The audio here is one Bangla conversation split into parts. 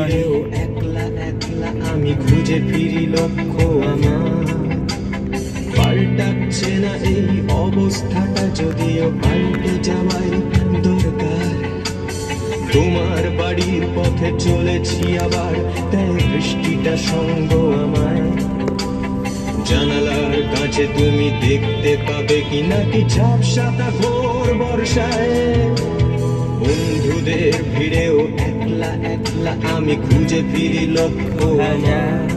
ফিরেও একলা একলা আমি খুঁজে ফিরি লক্ষ্য আমার। পাল্টাচ্ছে না এই অবস্থাটা, যদিও পাল্টে যাওয়াই দরকার। তোমার বাড়ির পথে চলেছি আবার, তাই বৃষ্টিটা সঙ্গ আমায়। জানালার কাছে তুমি দেখতে পাবে কি নাকি ঝাপসাটা ঘোর বর্ষায়। বন্ধুদের ভিড়েও একলা একলা আমি খুঁজে ফিরি লক্ষ্য আমার।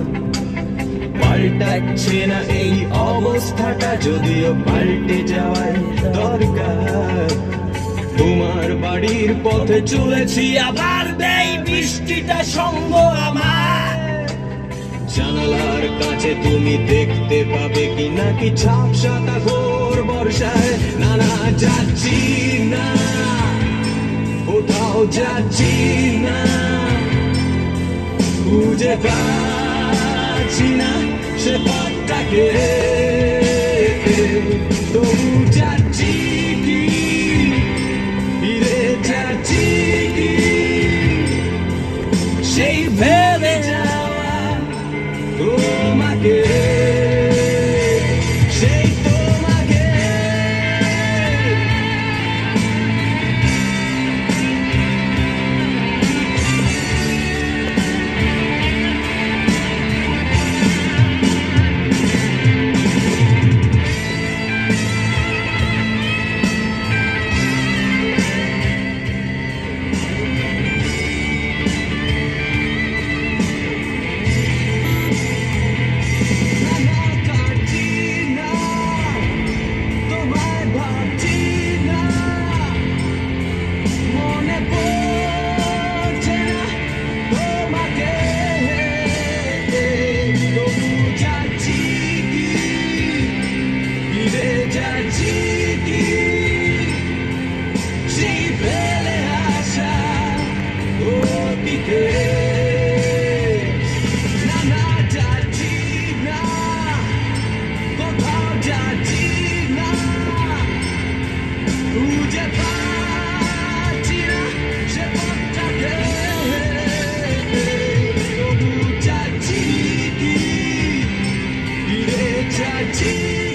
পাল্টাচ্ছে না এই অবস্থাটা, যদিও পাল্টে যাওয়াই দরকার। তোমার বাড়ির পথে চলেছি আবার, দেই বৃষ্টিটা সঙ্গ আমার। জানালার কাছে তুমি দেখতে পাবে কি নাকি ঝাপসাটা ঘোর বর্ষায়। না না যাচ্ছি না, কোথাও যাচ্ছি না, খুঁজে পাচ্ছি না সে পথটাকে। তবু যাচ্ছি কি, ফিরে যাচ্ছি কি, সেই ভেবে যাওয়া তোমাকে, সেই তোমাকে। Tea.